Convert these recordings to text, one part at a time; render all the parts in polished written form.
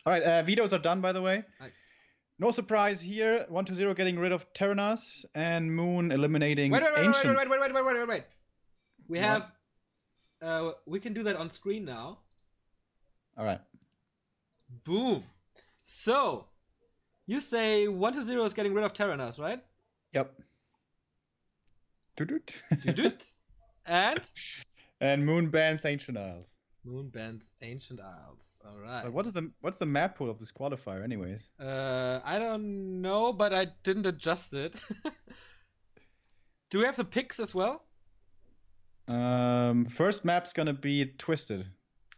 All right, vetoes are done, by the way. Nice. No surprise here. 1-0 getting rid of Terranas and Moon eliminating Wait. Ancient. Wait. We have... we can do that on screen now. All right. Boom. So, you say 1-0 is getting rid of Terranas, right? Yep. And? And Moon bans Ancient Isles. Moon bans Ancient Isles. All right. But what's the map pool of this qualifier, anyways? I don't know, but I didn't adjust it. Do we have the picks as well? First map's gonna be Twisted.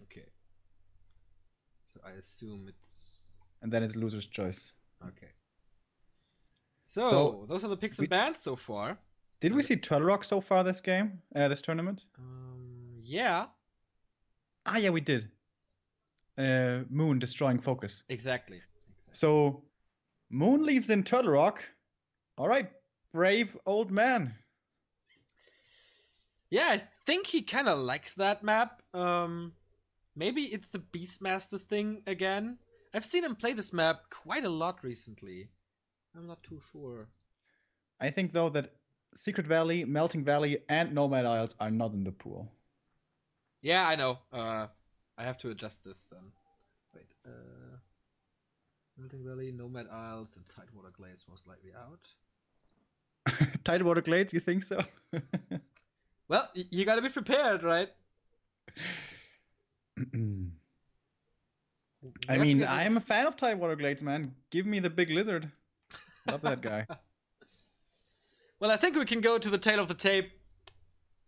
Okay. So I assume it's... And then it's loser's choice. Okay. So those are the picks and bans so far. Did we see Turtle Rock so far this game? This tournament? Yeah. Ah, yeah, we did. Moon destroying focus. Exactly. So, Moon leaves in Turtle Rock. All right, brave old man. Yeah, I think he kind of likes that map. Maybe it's a Beastmaster thing again. I've seen him play this map quite a lot recently. I'm not too sure. I think, though, that Secret Valley, Melting Valley, and Nomad Isles are not in the pool. Yeah, I know. I have to adjust this then. Wait. Melting Valley, Nomad Isles, and Tidewater Glades most likely out. Tidewater Glades, you think so? Well, you gotta be prepared, right? I mean, I'm a fan of Tidewater Glades, man. Give me the big lizard. Love that guy. Well, I think we can go to the tail of the tape,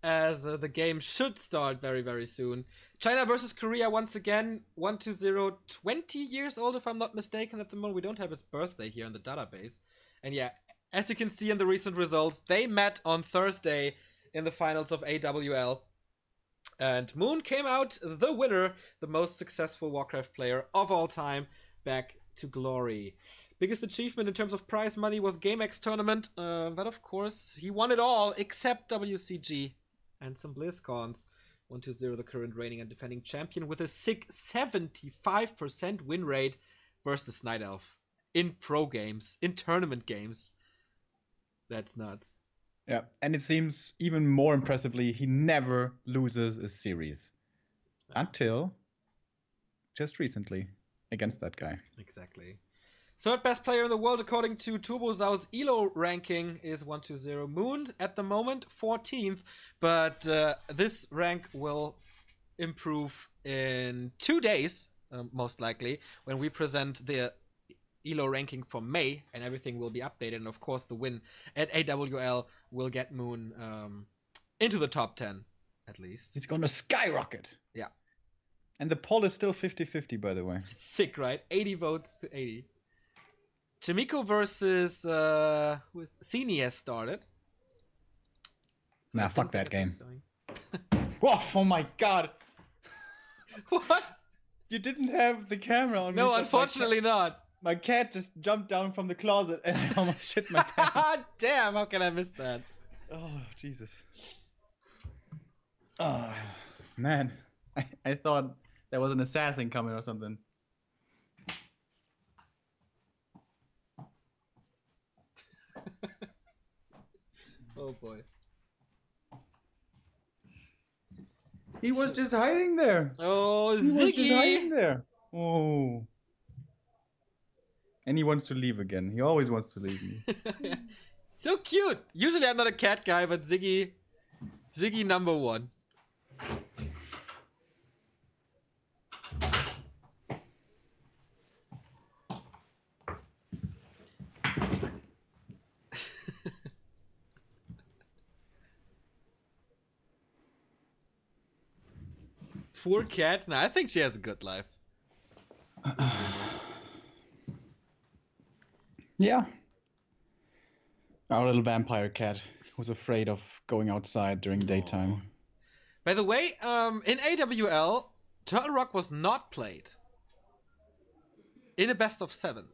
as the game should start very, very soon. China versus Korea once again, 1-0, 20 years old if I'm not mistaken at the moment. We don't have his birthday here in the database. And yeah, as you can see in the recent results, they met on Thursday in the finals of AWL. And Moon came out the winner, the most successful Warcraft player of all time, back to glory. Biggest achievement in terms of prize money was GameX tournament, but of course he won it all except WCG and some BlizzCons. 1-0 the current reigning and defending champion with a sick 75% win rate versus Night Elf in pro games, in tournament games. That's nuts. Yeah, and it seems even more impressively, he never loses a series. Until just recently against that guy. Exactly. Third best player in the world according to TurboZao's ELO ranking is 1-0 Moon at the moment, 14th. But this rank will improve in 2 days, most likely, when we present the ELO ranking for May, and everything will be updated. And of course, the win at AWL will get Moon into the top 10, at least. He's going to skyrocket. Yeah. And the poll is still 50-50, by the way. Sick, right? 80 votes to 80. Chimiko versus CNES started. So nah, fuck that game. Whoa, oh my god. What? You didn't have the camera on me. No, unfortunately not. My cat just jumped down from the closet and I almost shit my pants. Damn, how can I miss that? Oh, Jesus. Oh, man. I thought there was an assassin coming or something. Oh boy. He was just hiding there. Oh, Ziggy! He was just hiding there. Oh. And he wants to leave again. He always wants to leave me. So cute. Usually I'm not a cat guy, but Ziggy number one. Poor cat. No, I think she has a good life. Yeah. Our little vampire cat who's afraid of going outside during daytime. By the way, in AWL, Turtle Rock was not played in a best of 7.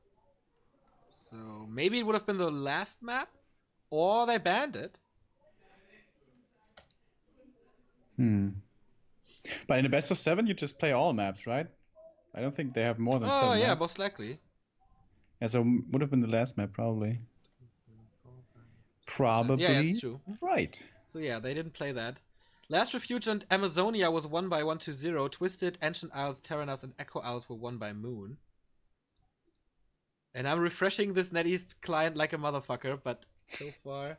So maybe it would have been the last map, or they banned it. But in a best of 7, you just play all maps, right? I don't think they have more than 7. Oh, yeah, right? most likely. Yeah, so would have been the last map, probably. Probably. Yeah, that's true. Right. So yeah, they didn't play that. Last Refuge and Amazonia was won by 1-0. Twisted, Ancient Isles, Terranas, and Echo Isles were won by Moon. And I'm refreshing this NetEase client like a motherfucker, but so far,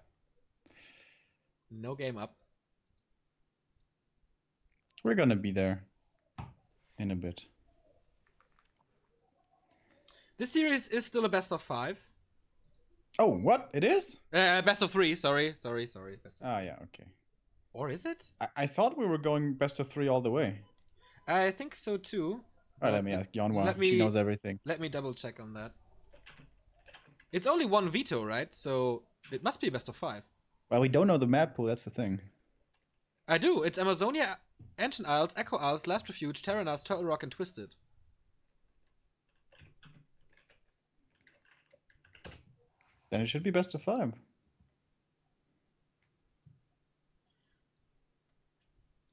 no game up. We're gonna be there in a bit. This series is still a best of 5. Oh, what? It is? Best of 3, sorry. Ah, yeah, okay. Or is it? I thought we were going best of 3 all the way. I think so too. Alright, let me ask Yonhwa. She knows everything. Let me double check on that. It's only 1 veto, right? So it must be best of 5. Well, we don't know the map pool, that's the thing. I do. It's Amazonia, Ancient Isles, Echo Isles, Last Refuge, Terranas, Turtle Rock, and Twisted. Then it should be best of 5.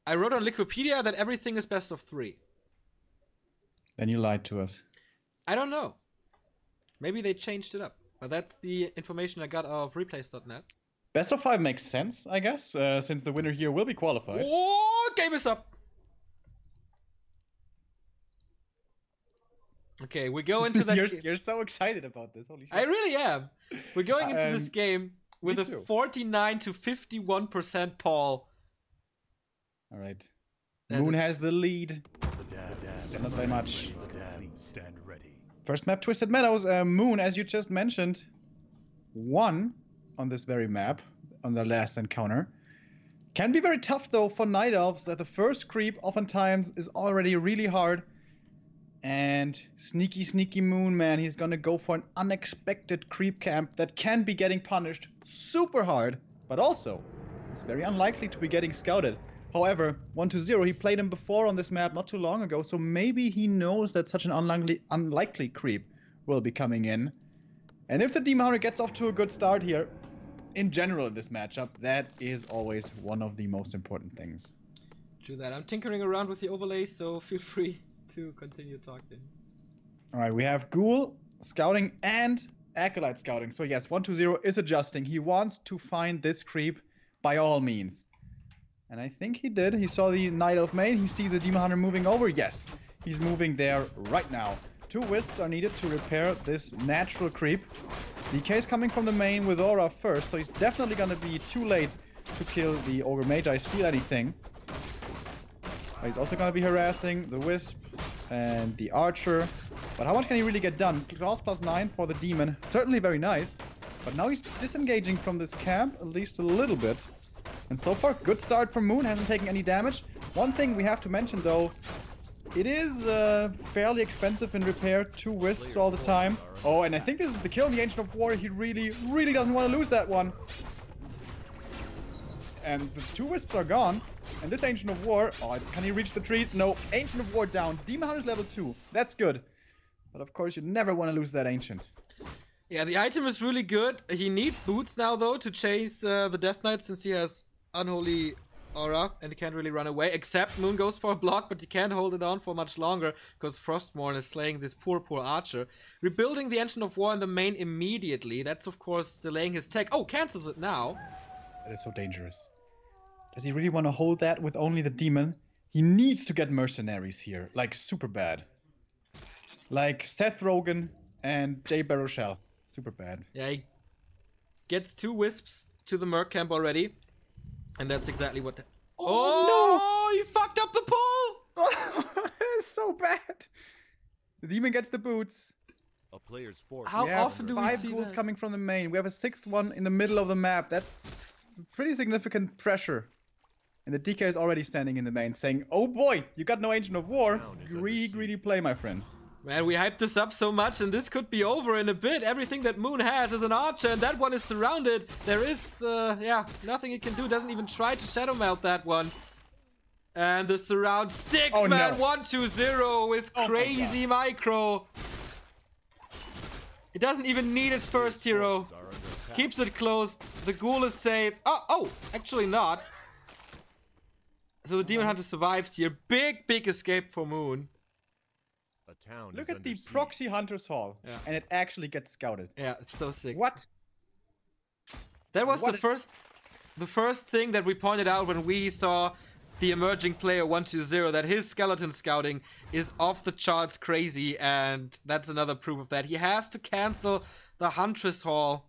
I wrote on Wikipedia that everything is best of 3. Then you lied to us. I don't know. Maybe they changed it up. But that's the information I got off replays.net. Best of 5 makes sense, I guess, since the winner here will be qualified. Oh, game is up. Okay, we go into that. You're so excited about this. Holy shit. I really am. We're going into this game with a too. 49 to 51% Paul. All right. That Moon is- has the lead. Not very much. First map, Twisted Meadows. Moon, as you just mentioned, won on this very map on the last encounter. Can be very tough though for Night Elves. That the first creep oftentimes is already really hard. And sneaky Moon, man, he's gonna go for an unexpected creep camp that can be getting punished super hard, but also it's very unlikely to be getting scouted. However, 1-0, he played him before on this map not too long ago, so maybe he knows that such an unlikely creep will be coming in. And if the Demon Hunter gets off to a good start here, in general in this matchup, that is always one of the most important things. True that. I'm tinkering around with the overlay, so feel free to continue talking. Alright, we have Ghoul scouting and Acolyte scouting. So yes, 1-0 is adjusting. He wants to find this creep by all means. And I think he did. He saw the Night Elf main. He sees the Demon Hunter moving over. Yes, he's moving there right now. 2 Wisps are needed to repair this natural creep. DK is coming from the main with Aura first, so he's definitely going to be too late to kill the Ogre Magi, steal anything. But he's also going to be harassing the Wisp and the Archer. But how much can he really get done? Claws +9 for the Demon. Certainly very nice. But now he's disengaging from this camp, at least a little bit. And so far, good start from Moon. Hasn't taken any damage. One thing we have to mention, though, it is fairly expensive in repair. 2 Wisps all the time. Oh, and I think this is the kill in the Ancient of War. He really doesn't want to lose that one. And the 2 Wisps are gone. And this Ancient of War... Oh, can he reach the trees? No. Ancient of War down. Demon Hunter's level 2. That's good. But of course, you never want to lose that Ancient. Yeah, the item is really good. He needs boots now, though, to chase the Death Knight, since he has Unholy Aura and he can't really run away. Except Moon goes for a block, but he can't hold it on for much longer because Frostmourne is slaying this poor Archer. Rebuilding the Ancient of War in the main immediately. That's, of course, delaying his tech. Oh, cancels it now. That is so dangerous. Does he really want to hold that with only the Demon? He needs to get mercenaries here. Like, super bad. Like Seth Rogen and Jay Baruchel. Super bad. Yeah, he gets 2 Wisps to the Merc camp already. And that's exactly what... Oh, no! He fucked up the pull! It's so bad. The Demon gets the boots. A player's force. How often do we see 5 ghouls that? coming from the main. We have a 6th one in the middle of the map. That's pretty significant pressure. And the DK is already standing in the main saying, oh boy, you got no Ancient of War. Greedy play, my friend. Man, we hyped this up so much, and this could be over in a bit. Everything that Moon has is an Archer, and that one is surrounded. There is, nothing he can do. Doesn't even try to Shadow Melt that one. And the surround sticks, oh, man. No. 1-2-0 with crazy micro. It doesn't even need his first hero. Keeps it closed. The Ghoul is safe. Oh, actually not. So the Demon Hunter survives here. Big escape for Moon. Look at the proxy Hunter's Hall, and it actually gets scouted. Yeah, it's so sick. What? That was the first thing that we pointed out when we saw the emerging player 120, that his skeleton scouting is off the charts crazy, and that's another proof of that. He has to cancel the Huntress Hall,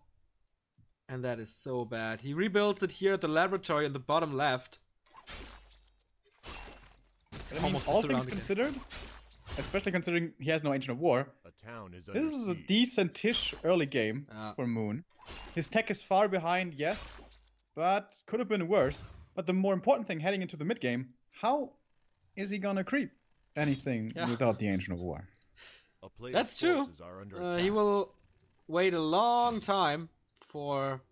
and that is so bad. He rebuilds it here at the laboratory in the bottom left. I mean, all things considered, especially considering he has no Ancient of War, this is a decent-ish early game for Moon. His tech is far behind, yes, but could have been worse. But the more important thing heading into the mid game, how is he gonna creep anything without the Ancient of War? That's true. He will wait a long time for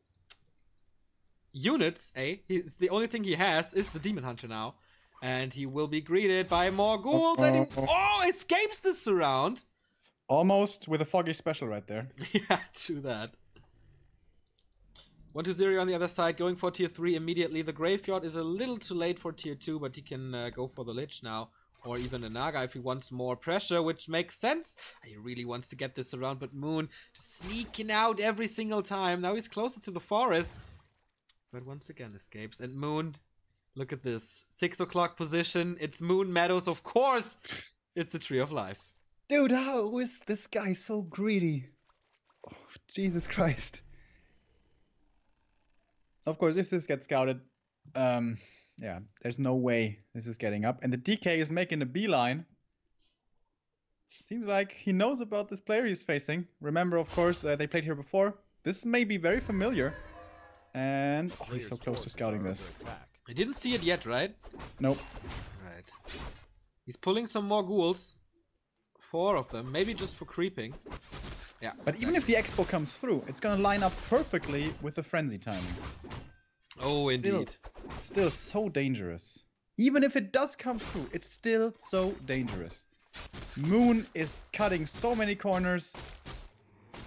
units. The only thing he has is the Demon Hunter now. And he will be greeted by more ghouls, and he escapes the surround. Almost with a foggy special right there. Yeah, true that. 120 on the other side, going for tier 3 immediately. The Graveyard is a little too late for tier 2, but he can go for the Lich now. Or even a Naga if he wants more pressure, which makes sense. He really wants to get this around, but Moon sneaking out every single time. Now he's closer to the forest. But once again escapes. And Moon, look at this. 6 o'clock position. It's Moon Meadows, of course. It's the Tree of Life. Dude, how is this guy so greedy? Oh, Jesus Christ. Of course, if this gets scouted, yeah, there's no way this is getting up. And the DK is making a beeline. Seems like he knows about this player he's facing. Remember, of course, they played here before. This may be very familiar. And he's so close to scouting this. I didn't see it yet, right? Nope. Right. He's pulling some more ghouls. 4 of them, maybe just for creeping. Yeah. But even if the Expo comes through, it's gonna line up perfectly with the frenzy timing. Oh, indeed. It's still so dangerous. Even if it does come through, it's still so dangerous. Moon is cutting so many corners.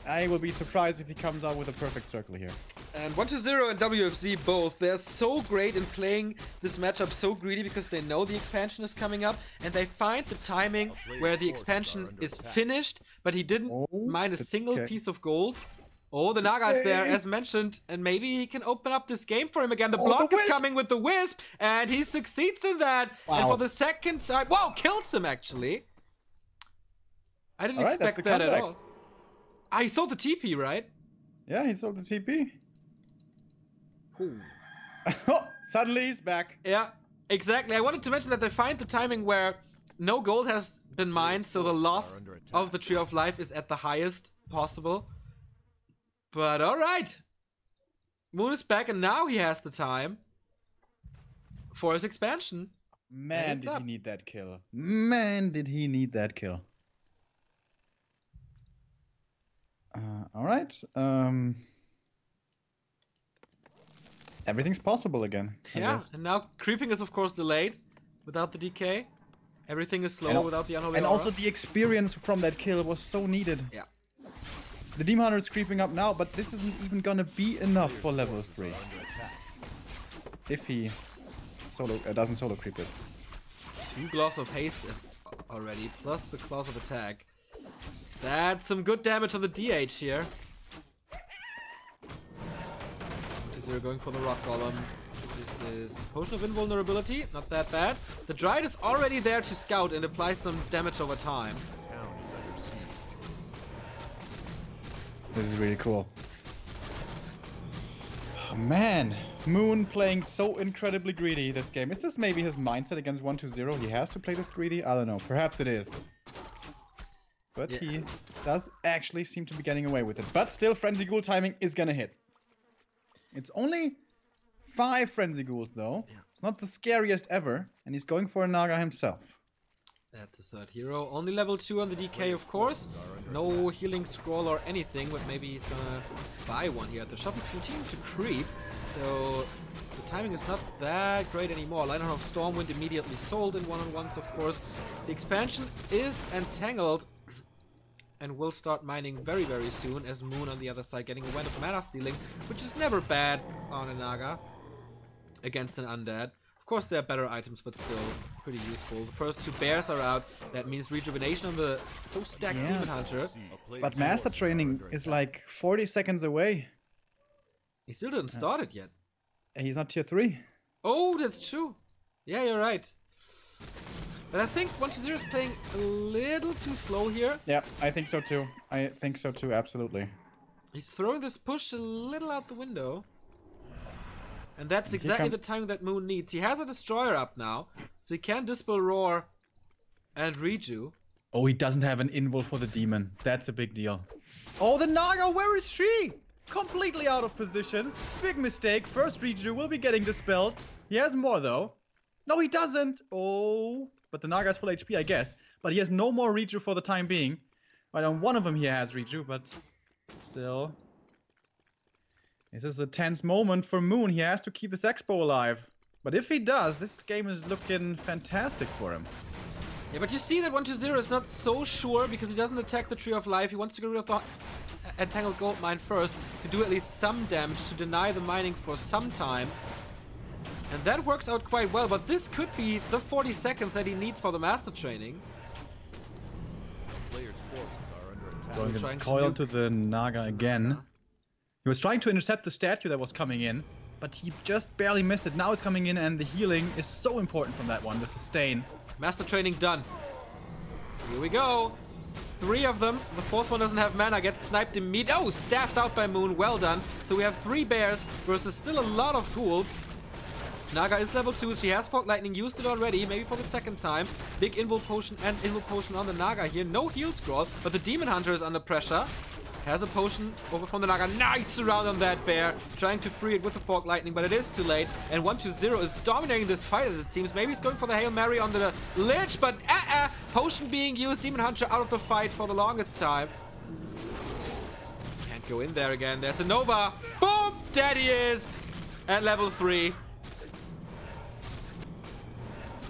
I will be surprised if he comes out with a perfect circle here. And 120 and WFZ both, they're so great in playing this matchup so greedy because they know the expansion is coming up and they find the timing where the expansion is finished, but he didn't mine a single piece of gold. Oh, the Naga is there, as mentioned, and maybe he can open up this game for him again. The block is coming with the Wisp, and he succeeds in that. Wow. And for the second time, whoa, kills him actually. I didn't expect that at all. He saw the TP, right? Yeah, he saw the TP. Oh, suddenly he's back. Yeah, exactly. I wanted to mention that they find the timing where no gold has been mined, so the loss of the Tree of Life is at the highest possible. But alright. Moon is back, and now he has the time for his expansion. Man, did he need that kill. Man, did he need that kill. Alright. Everything's possible again. Yeah, and now creeping is of course delayed without the DK. Everything is slow without the unholy aura. Also the experience from that kill was so needed. Yeah. The Demon Hunter is creeping up now, but this isn't even gonna be enough for level 3. If he doesn't solo creep it. 2 Gloves of Haste already, plus the Claws of Attack. That's some good damage on the DH here. 2-0 going for the Rock Golem. This is Potion of Invulnerability, not that bad. The Dryad is already there to scout and apply some damage over time. This is really cool. Oh, man, Moon playing so incredibly greedy this game. Is this maybe his mindset against 120? He has to play this greedy? I don't know. Perhaps it is. But he does actually seem to be getting away with it. But still, Frenzy Ghoul timing is gonna hit. It's only 5 Frenzy Ghouls though. Yeah. It's not the scariest ever. And he's going for a Naga himself. At the third hero. Only level 2 on the DK, of course. No healing scroll or anything, but maybe he's gonna buy one here. The shuttles continue to creep, so the timing is not that great anymore. Lightning of Stormwind immediately sold in one-on-ones, of course. The expansion is entangled and will start mining very, very soon, as Moon on the other side getting a wand of mana stealing, which is never bad on a Naga against an undead. Of course, there are better items, but still pretty useful. The first 2 bears are out. That means rejuvenation on the so stacked Demon Hunter. But Master Training is like 40 seconds away. He still didn't start it yet. He's not tier 3. Oh, that's true. Yeah, you're right. But I think 120 is playing a little too slow here. Yeah, I think so too. I think so too, absolutely. He's throwing this push a little out the window. And that's exactly the time that Moon needs. He has a Destroyer up now, so he can Dispel Roar and Reju. Oh, he doesn't have an invul for the demon. That's a big deal. Oh, the Naga, where is she? Completely out of position. Big mistake. First Reju will be getting dispelled. He has more though. No, he doesn't. Oh, but the Naga is full HP, I guess. But he has no more Reju for the time being. Right, on one of them he has Reju, but still. This is a tense moment for Moon. He has to keep this Expo alive. But if he does, this game is looking fantastic for him. Yeah, but you see that 120 is not so sure because he doesn't attack the Tree of Life. He wants to get rid of the Entangled Gold Mine first to do at least some damage to deny the mining for some time. And that works out quite well, but this could be the 40 seconds that he needs for the Master Training. Players' forces are under attack. Going to coil to the Naga again. He was trying to intercept the statue that was coming in, but he just barely missed it. Now it's coming in, and the healing is so important from that one, the sustain. Master Training done. Here we go. 3 of them. The 4th one doesn't have mana. Gets sniped immediately. Oh, staffed out by Moon. Well done. So we have 3 bears versus still a lot of ghouls. Naga is level 2. She has Fog Lightning. Used it already. Maybe for the 2nd time. Big Invul Potion and Invul Potion on the Naga here. No heal scroll. But the Demon Hunter is under pressure. Has a potion over from the Naga. Nice round on that bear. Trying to free it with the Fog Lightning, but it is too late. And 120 is dominating this fight as it seems. Maybe he's going for the Hail Mary on the Lich, but potion being used. Demon Hunter out of the fight for the longest time. Can't go in there again. There's a Nova. Boom! There he is at level 3.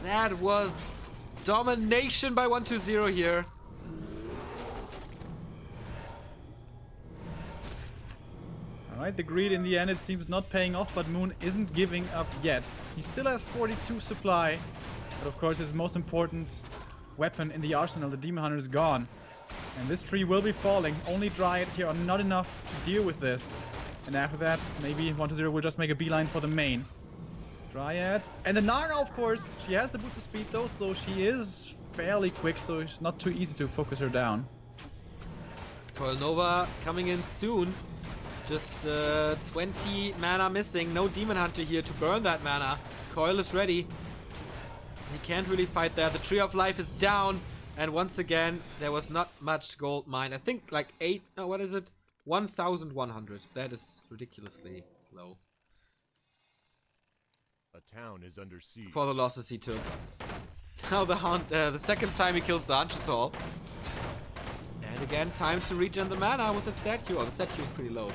That was domination by 120 here. Alright, the greed in the end, it seems not paying off, but Moon isn't giving up yet. He still has 42 supply, but of course his most important weapon in the arsenal, the Demon Hunter, is gone. And this tree will be falling. Only Dryads here are not enough to deal with this. And after that, maybe 120 will just make a beeline for the main. Dryads. And the Naga, of course, she has the boost of speed though, so she is fairly quick, so it's not too easy to focus her down. Coil Nova coming in soon. Just 20 mana missing. No Demon Hunter here to burn that mana. Coil is ready. He can't really fight there. The Tree of Life is down. And once again, there was not much gold mined. I think like 1,100. That is ridiculously low. A town is under siege. For the losses he took. Now the second time he kills the Hunter. And again, time to regen the mana with the statue. Oh, the statue is pretty low,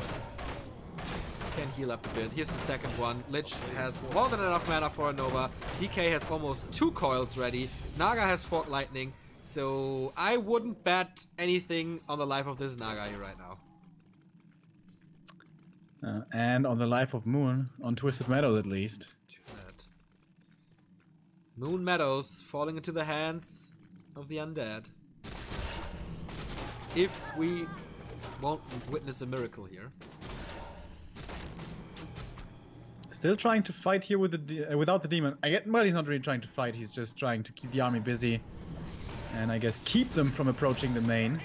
but can heal up a bit. Here's the second one. Lich has more than enough mana for a Nova. DK has almost 2 coils ready. Naga has Fog Lightning. So I wouldn't bet anything on the life of this Naga here right now. And on the life of Moon, on Twisted Meadows at least. Moon Meadows falling into the hands of the undead. If we won't witness a miracle here. Still trying to fight here with the without the demon. Well, he's not really trying to fight. He's just trying to keep the army busy, and I guess keep them from approaching the main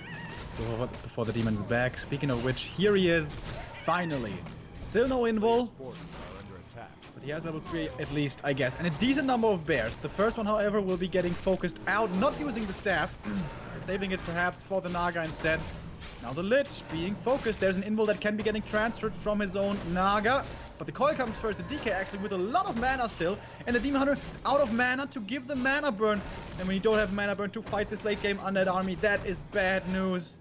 before the demon's back. Speaking of which, here he is, finally. Still no invul, but he has level 3 at least, I guess, and a decent number of bears. The first one, however, will be getting focused out, not using the staff. Saving it perhaps for the Naga instead. Now the Lich being focused. There's an invul that can be getting transferred from his own Naga. But the coil comes first. The DK actually with a lot of mana still. And the Demon Hunter out of mana to give the mana burn. And when you don't have mana burn to fight this late game undead army, that is bad news.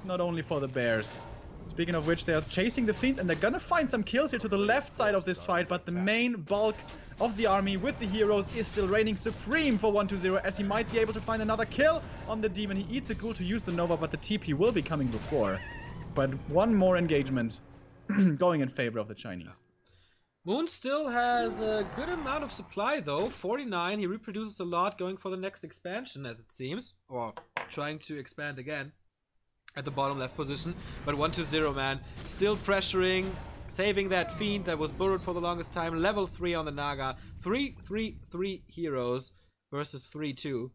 Not only for the bears. Speaking of which, they are chasing the Fiends and they're gonna find some kills here to the left side of this fight. But the main bulk of the army with the heroes is still reigning supreme for 120, as he might be able to find another kill on the demon. He eats a ghoul to use the Nova, but the TP will be coming before. But one more engagement going in favor of the Chinese. Moon still has a good amount of supply though, 49. He reproduces a lot, going for the next expansion as it seems, or trying to expand again at the bottom left position. But 1-0, man, still pressuring, saving that Fiend that was burrowed for the longest time. Level 3 on the Naga, 3 heroes versus 3-2.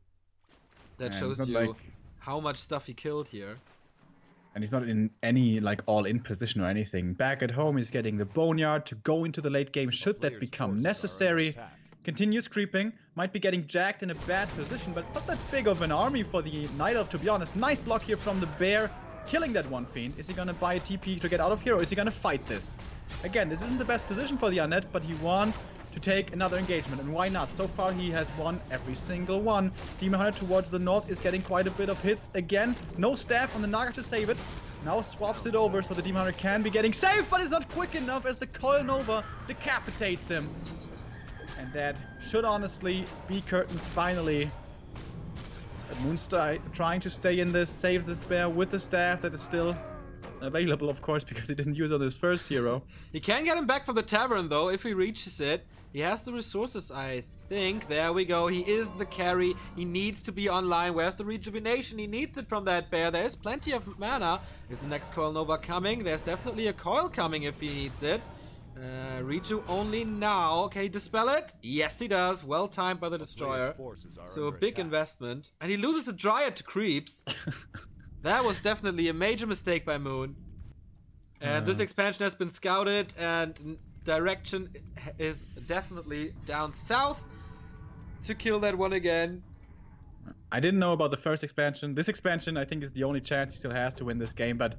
That shows you like how much stuff he killed here. And he's not in any like all-in position or anything. Back at home, he's getting the Boneyard to go into the late game should that become necessary. Continues creeping, might be getting jacked in a bad position, but it's not that big of an army for the Night Elf, to be honest. Nice block here from the Bear, killing that one Fiend. Is he gonna buy a TP to get out of here, or is he gonna fight this? Again, this isn't the best position for the Undead, but he wants to take another engagement, and why not? So far he has won every single one. Demon Hunter towards the north is getting quite a bit of hits again. No staff on the Naga to save it. Now swaps it over so the Demon Hunter can be getting saved, but is not quick enough as the Coil Nova decapitates him. And that should honestly be curtains finally. But Moonstar trying to stay in this, saves this Bear with the staff that is still available, of course, because he didn't use it on his first hero. He can get him back from the tavern though if he reaches it. He has the resources, I think. There we go. He is the carry. He needs to be online. Where's the rejuvenation? He needs it from that Bear. There is plenty of mana. Is the next Coil Nova coming? There's definitely a coil coming if he needs it. Reju only now. Okay, dispel it? Yes, he does. Well timed by the Destroyer. So a big investment. And he loses a Dryad to creeps. That was definitely a major mistake by Moon. And this expansion has been scouted, and direction is definitely down south to kill that one again. I didn't know about the first expansion. This expansion, I think, is the only chance he still has to win this game, but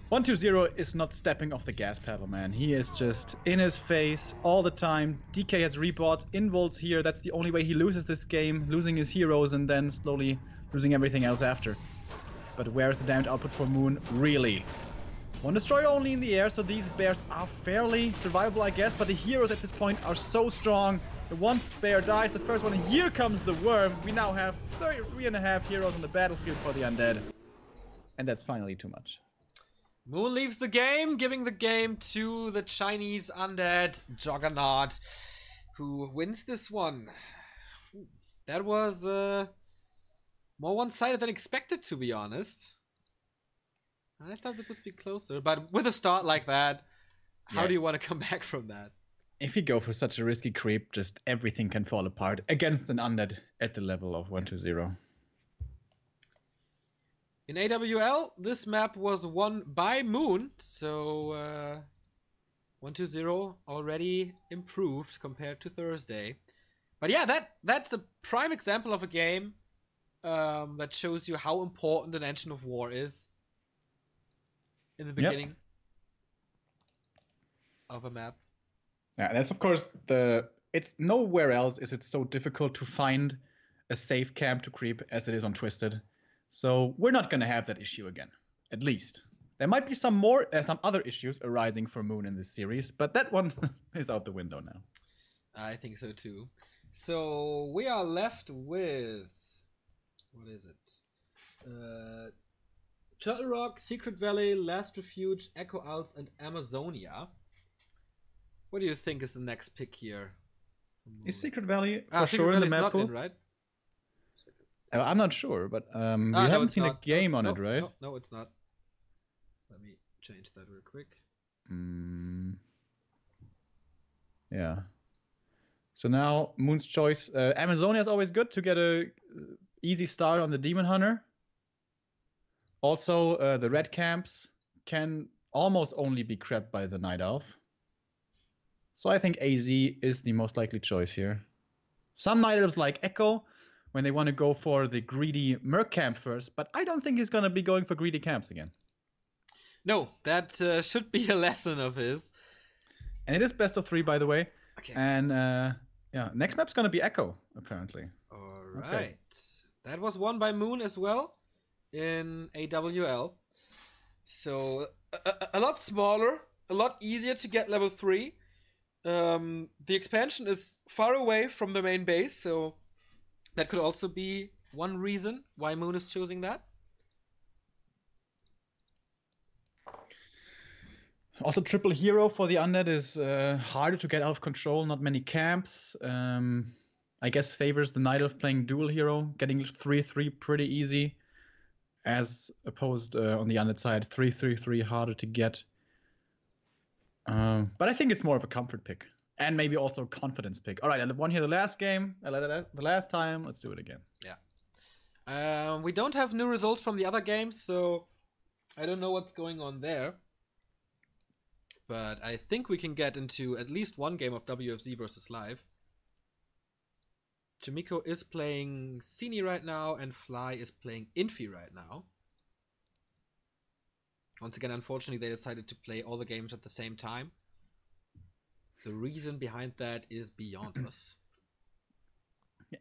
1-0 is not stepping off the gas pedal, man. He is just in his face all the time. DK has rebought involts here. That's the only way he loses this game, losing his heroes and then slowly losing everything else after. But where is the damage output for Moon? Really? One Destroyer only in the air, so these Bears are fairly survivable, I guess, but the heroes at this point are so strong. The one Bear dies, the first one, and here comes the Worm. We now have 33.5 heroes on the battlefield for the Undead. And that's finally too much. Moon leaves the game, giving the game to the Chinese Undead Juggernaut, who wins this one. That was more one-sided than expected, to be honest. I thought it would be closer, but with a start like that, how do you want to come back from that? If you go for such a risky creep, just everything can fall apart against an Undead at the level of 1-0. In AWL, this map was won by Moon, so 1-0 already improved compared to Thursday. But yeah, that's a prime example of a game that shows you how important an engine of war is in the beginning of a map. Yeah, that's of course it's nowhere else is it so difficult to find a safe camp to creep as it is on Twisted. So we're not gonna have that issue again, at least. There might be some other issues arising for Moon in this series, but that one is out the window now. I think so too. So we are left with, what is it? Turtle Rock, Secret Valley, Last Refuge, Echo Isles, and Amazonia. What do you think is the next pick here? Is Secret Valley for sure in the map not pool? In, right? I'm not sure, but we haven't seen a game on it, right? No, it's not. Let me change that real quick. Yeah. So now Moon's choice. Amazonia is always good to get a easy start on the Demon Hunter. Also, the red camps can almost only be crept by the Night Elf. So I think AZ is the most likely choice here. Some Night Elves like Echo when they want to go for the greedy Merc camp first, but I don't think he's going to be going for greedy camps again. No, that should be a lesson of his. And it is best of 3, by the way. Okay. And yeah, next map's going to be Echo, apparently. All right. Okay. That was won by Moon as well in AWL. So a lot smaller, a lot easier to get level 3. The expansion is far away from the main base, so that could also be one reason why Moon is choosing that. Also, triple hero for the undead is harder to get out of control. Not many camps. I guess favors the Night Elf playing dual hero, getting 3/3 pretty easy, as opposed on the undead side 3/3 harder to get. But I think it's more of a comfort pick, and maybe also a confidence pick. All right, I won here the last game, the last time. Let's do it again. Yeah. We don't have new results from the other games, so I don't know what's going on there. But I think we can get into at least one game of WFZ versus Live. Jamiko is playing Cini right now, and Fly is playing Infi right now. Once again, unfortunately, they decided to play all the games at the same time. The reason behind that is beyond us.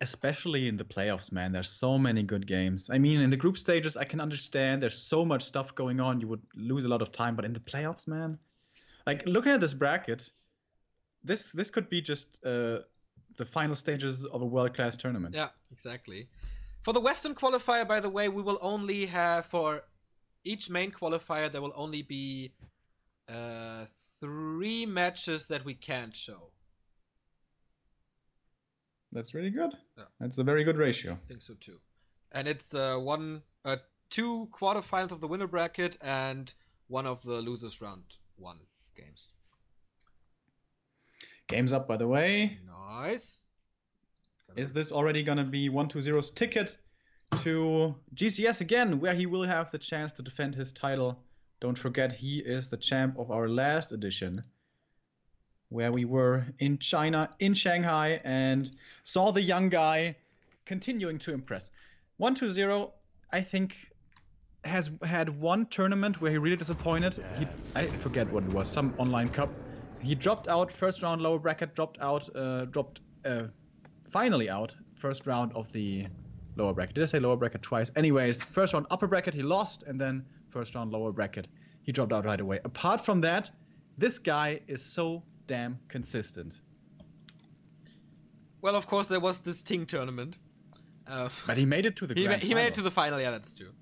Especially in the playoffs, man. There's so many good games. I mean, in the group stages, I can understand there's so much stuff going on. You would lose a lot of time. But in the playoffs, man, like looking at this bracket, this could be just the final stages of a world-class tournament. Yeah, exactly. For the Western qualifier, by the way, we will only have, for each main qualifier, there will only be 3 matches that we can't show. That's really good. Yeah. That's a very good ratio. I think so too. And it's 2 quarterfinals of the winner bracket and 1 of the losers round 1 games. Game's up, by the way. Nice. Is this already going to be 120's ticket to GCS again, where he will have the chance to defend his title? Don't forget, he is the champ of our last edition, where we were in China, in Shanghai, and saw the young guy continuing to impress. 120, I think, has had one tournament where he really disappointed. I forget what it was, some online cup. He dropped out first round lower bracket, dropped finally out first round of the lower bracket. Did I say lower bracket twice? Anyways, first round upper bracket he lost, and then first round lower bracket he dropped out right away. Apart from that, this guy is so damn consistent. Well, of course, there was this Ting tournament. But he made it to the grand final. He made it to the final, yeah, that's true.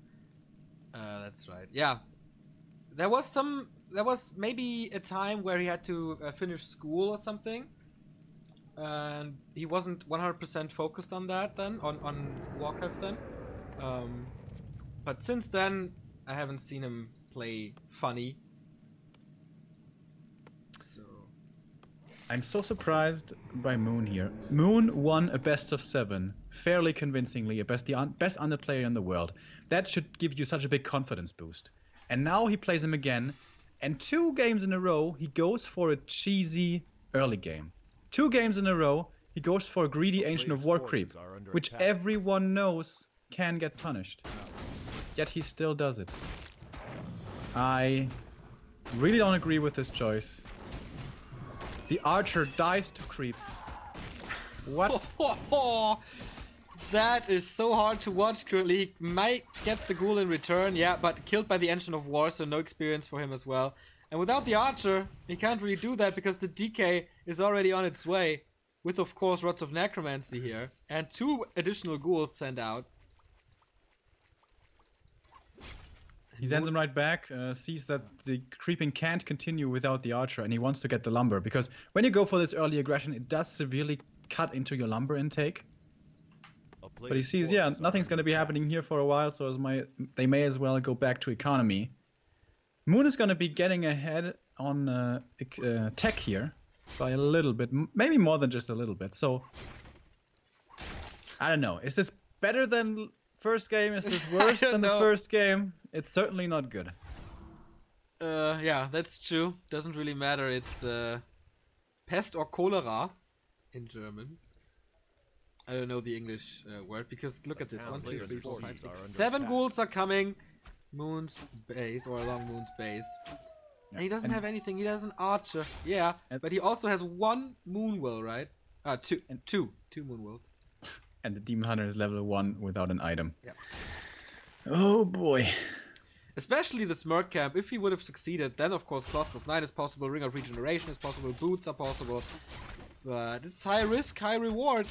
That's right. Yeah. There was maybe a time where he had to finish school or something. And he wasn't 100% focused on that then, on Warcraft then. But since then, I haven't seen him play funny. So I'm so surprised by Moon here. Moon won a best of 7 fairly convincingly, the best undead player in the world. That should give you such a big confidence boost. And now he plays him again, and 2 games in a row he goes for a cheesy early game. 2 games in a row he goes for a greedy Ancient of War creep, which everyone knows can get punished. Yet he still does it. I really don't agree with this choice. The archer dies to creeps. What? That is so hard to watch currently. He might get the ghoul in return, yeah, but killed by the Ancient of War, so no experience for him as well. And without the archer, he can't really do that because the DK is already on its way. With, of course, Rods of Necromancy here. And 2 additional ghouls sent out. He sends him right back, sees that the creeping can't continue without the archer, and he wants to get the lumber. Because when you go for this early aggression, it does severely cut into your lumber intake. But he sees, yeah, nothing's going to be happening here for a while, so they may as well go back to economy. Moon is going to be getting ahead on tech here by a little bit, maybe more than just a little bit. So, I don't know. Is this better than first game? Is this worse than the first game? It's certainly not good. Yeah, that's true. Doesn't really matter. It's Pest or Cholera in German. I don't know the English word because look at this. 1, 2, 3, 4, 5, 6, 7 ghouls are coming. Moon's base or along Moon's base. Yeah. And he doesn't have anything. He has an archer. Yeah, but he also has 1 Moonwell, right? 2 Moonwells. And the Demon Hunter is level 1 without an item. Yeah. Oh boy. Especially the Smirk Camp. If he would have succeeded, then of course Cloth plus 9 is possible, Ring of Regeneration is possible, Boots are possible. But it's high risk, high reward.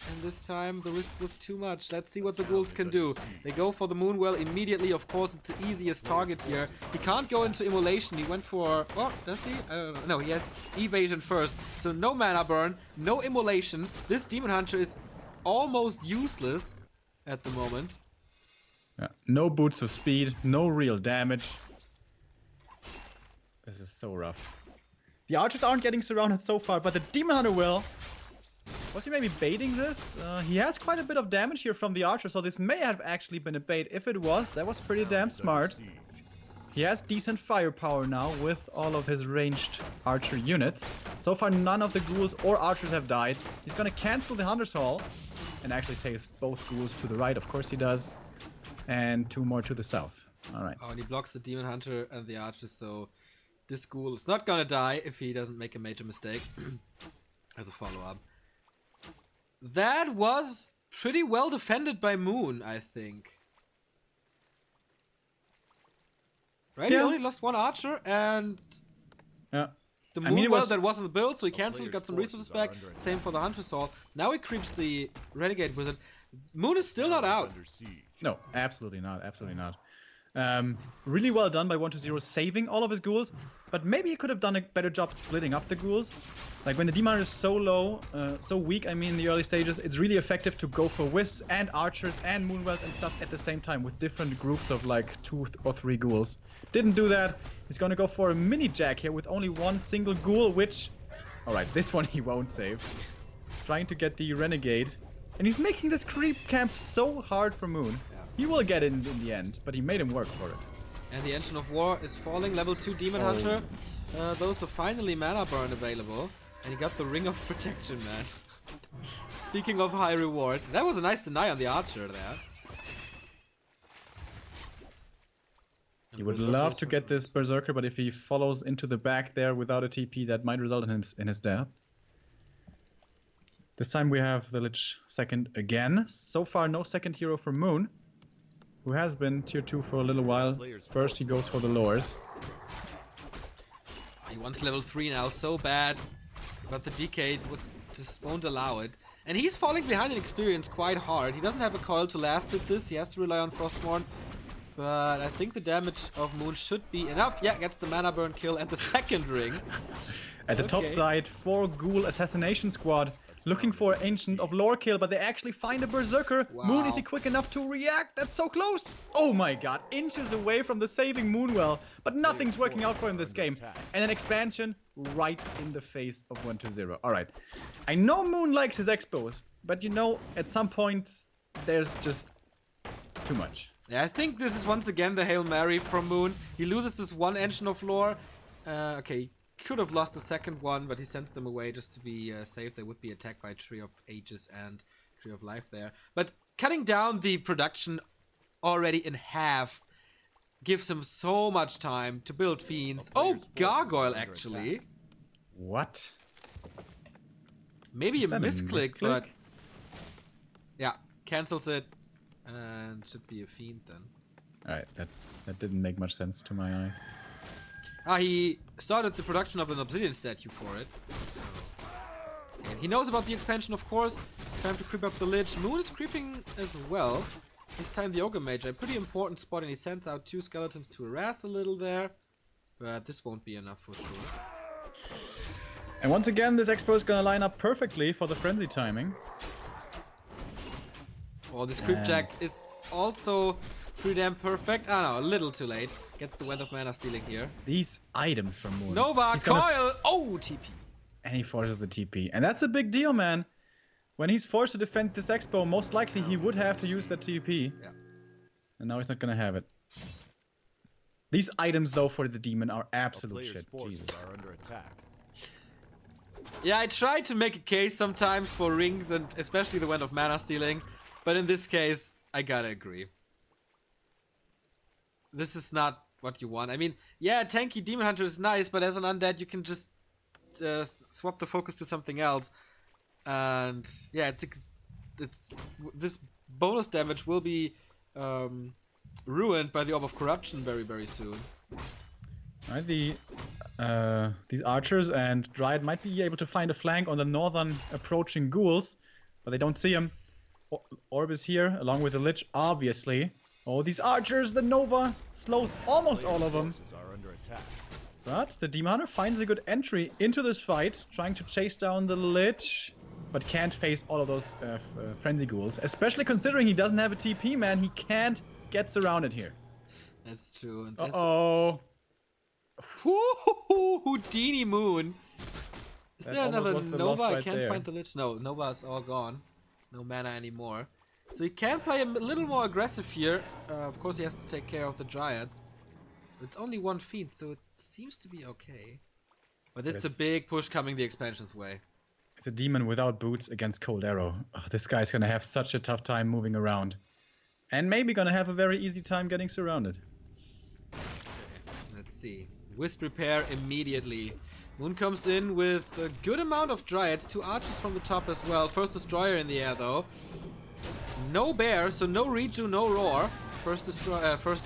And this time the risk was too much. Let's see what the ghouls can do. They go for the Moonwell immediately. Of course, it's the easiest target here. He can't go into immolation. He went for... Oh, does he? No, he has evasion first. So no mana burn, no immolation. This Demon Hunter is almost useless at the moment. Yeah. No boots of speed, no real damage. This is so rough. The archers aren't getting surrounded so far, but the Demon Hunter will. Was he maybe baiting this? He has quite a bit of damage here from the archer, so this may have actually been a bait. If it was, that was pretty damn smart. He has decent firepower now with all of his ranged archer units. So far, none of the ghouls or archers have died. He's gonna cancel the Hunter's Hall and actually saves both ghouls to the right. Of course he does. And 2 more to the south. Alright. Oh, and he blocks the Demon Hunter and the archers, so this ghoul is not gonna die if he doesn't make a major mistake as a follow-up. That was pretty well defended by Moon, I think. Right? Yeah. He only lost 1 archer, and Yeah. the I mean, it Moonwell was- that was in the build, so he cancelled, player's got some forces resources are back. under attack. Same for the Hunter's Hall. Now he creeps the Renegade Wizard. Moon is still not out. Under siege. No, absolutely not. Absolutely not. Really well done by 120 saving all of his ghouls, but maybe he could have done a better job splitting up the ghouls. Like when the Demon is so low, so weak, I mean, in the early stages, it's really effective to go for wisps and archers and moonwells and stuff at the same time with different groups of like 2 or 3 ghouls. Didn't do that. He's gonna go for a mini jack here with only 1 single ghoul, which... Alright, this one he won't save. Trying to get the renegade. And he's making this creep camp so hard for Moon. Yeah. He will get it in the end, but he made him work for it. And the Engine of War is falling. Level 2 Demon Hunter. Those are finally mana burn available. And he got the Ring of Protection, man. Speaking of high reward. That was a nice deny on the archer there. He would love to get this Berserker, but if he follows into the back there without a TP, that might result in his death. This time we have the Lich second again. So far, no second hero for Moon, who has been tier 2 for a little while. First, he goes for the lures. He wants level 3 now, so bad. But the Decade just won't allow it. And he's falling behind in experience quite hard. He doesn't have a coil to last with this. He has to rely on Frostmourne. But I think the damage of Moon should be enough. Yeah, gets the mana burn kill and the second ring. At the top Okay. side, 4 Ghoul Assassination Squad looking for Ancient of Lore kill, but they actually find a Berserker. Wow. Moon, is he quick enough to react? That's so close! Oh my god, inches away from the saving Moonwell, but nothing's working out for him this game. And an expansion right in the face of 120. Alright, I know Moon likes his expos, but you know, at some point, there's just too much. Yeah, I think this is once again the Hail Mary from Moon. He loses this 1 Engine of Lore. Okay, could have lost the second one, but he sends them away just to be safe. They would be attacked by Tree of Ages and Tree of Life there. But cutting down the production already in half gives him so much time to build Fiends. Oh, Gargoyle actually. What? Maybe a Is that a misclick, but... Yeah, cancels it. And should be a Fiend then. Alright, that didn't make much sense to my eyes. He started the production of an Obsidian statue for it. So, and he knows about the expansion, of course. Time to creep up the Lich. Moon is creeping as well. This time the Ogre Mage, a pretty important spot, and he sends out 2 skeletons to harass a little there. But this won't be enough for sure. And once again, this expo is gonna line up perfectly for the frenzy timing. Oh, this Creep Jack is also pretty damn perfect. Ah, no, a little too late. Gets the Wealth of Mana stealing here. These items from Moon. Nova, He's gonna- Coil! Oh, TP. And he forces the TP. And that's a big deal, man. When he's forced to defend this expo, most likely he would have to use that TP. Yeah. And now he's not gonna have it. These items, though, for the demon are A absolute player's shit. forces Jesus. are under attack. Yeah, I try to make a case sometimes for rings and especially the Wealth of Mana stealing. But in this case, I gotta agree. This is not what you want. I mean, yeah, tanky Demon Hunter is nice, but as an undead, you can just swap the focus to something else. And yeah, it's this bonus damage will be ruined by the Orb of Corruption very, very soon. Right, these archers and Dryad might be able to find a flank on the northern approaching ghouls. but they don't see him. Orb is here, along with the Lich, obviously. Oh, these archers, the Nova slows almost all of them. Forces are under attack. But the Demon Hunter finds a good entry into this fight, trying to chase down the Lich, but can't face all of those Frenzy Ghouls. Especially considering he doesn't have a TP, man. He can't get surrounded here. That's true. And Uh-oh. Houdini Moon. Is That there almost another was the Nova? loss I right can't there. find the Lich. No, Nova's all gone. No mana anymore. So he can play a little more aggressive here. Of course, he has to take care of the Dryads. But it's only one Fiend, so it seems to be okay. But it's a big push coming the expansion's way. It's a demon without boots against Cold Arrow. Oh, this guy's gonna have such a tough time moving around. And maybe gonna have a very easy time getting surrounded. Let's see. Wisp repair immediately. Moon comes in with a good amount of Dryads. 2 archers from the top as well. First Destroyer in the air though. No bear, so no Reju, no roar. First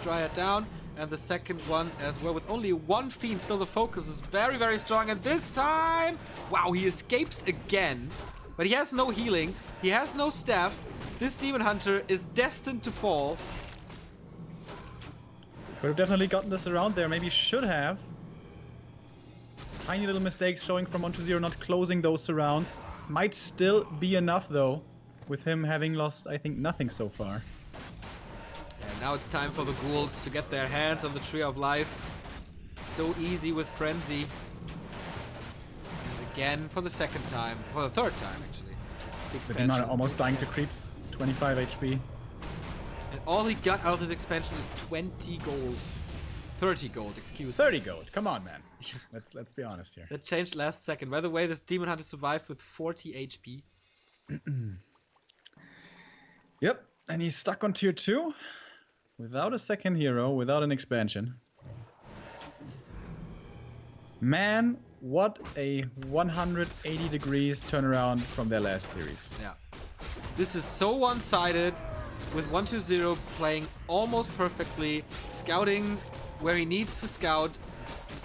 Dryad down. And the second one as well with only 1 Fiend. Still the focus is very, very strong. And this time, wow, he escapes again. But he has no healing. He has no staff. This Demon Hunter is destined to fall. Could have definitely gotten this around there. Maybe should have. Tiny little mistakes showing from 1-0, not closing those surrounds. Might still be enough though, with him having lost, I think, nothing so far. And now it's time for the ghouls to get their hands on the Tree of Life. So easy with Frenzy. And again for the second time, for the third time actually. The Demon almost dying to creeps, 25 HP. And all he got out of this expansion is 20 gold. 30 gold, excuse me. 30 gold, come on, man. Let's be honest here. That changed last second. By the way, this Demon Hunter survived with 40 HP. Yep, and he's stuck on tier 2. Without a second hero, without an expansion. Man, what a 180 degrees turnaround from their last series. Yeah. This is so one-sided, with 1-2-0 playing almost perfectly, scouting where he needs to scout,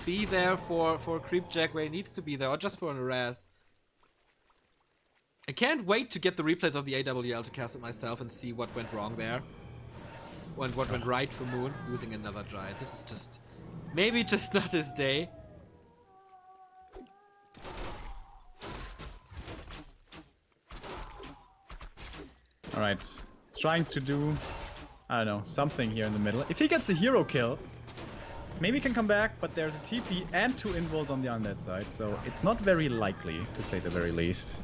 be there for creep jack where he needs to be there, or just for an harass. I can't wait to get the replays of the AWL to cast it myself and see what went wrong there. And what went right for Moon, losing another Dryad. This is just, maybe just not his day. Alright, he's trying to do, I don't know, something here in the middle. If he gets a hero kill, maybe he can come back, but there's a TP and 2 involved on the undead side, so it's not very likely, to say the very least.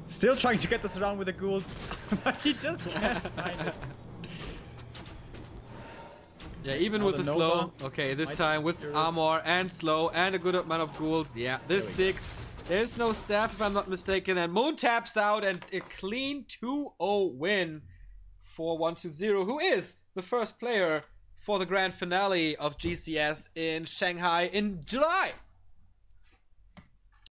Still trying to get this around with the ghouls, but he just can't find it. Yeah, even with the slow. Okay, this time with armor and slow and a good amount of ghouls. Yeah, this sticks. There's no staff if I'm not mistaken. And Moon taps out and a clean 2-0 win for 1-2-0, who is the first player for the grand finale of GCS in Shanghai in July.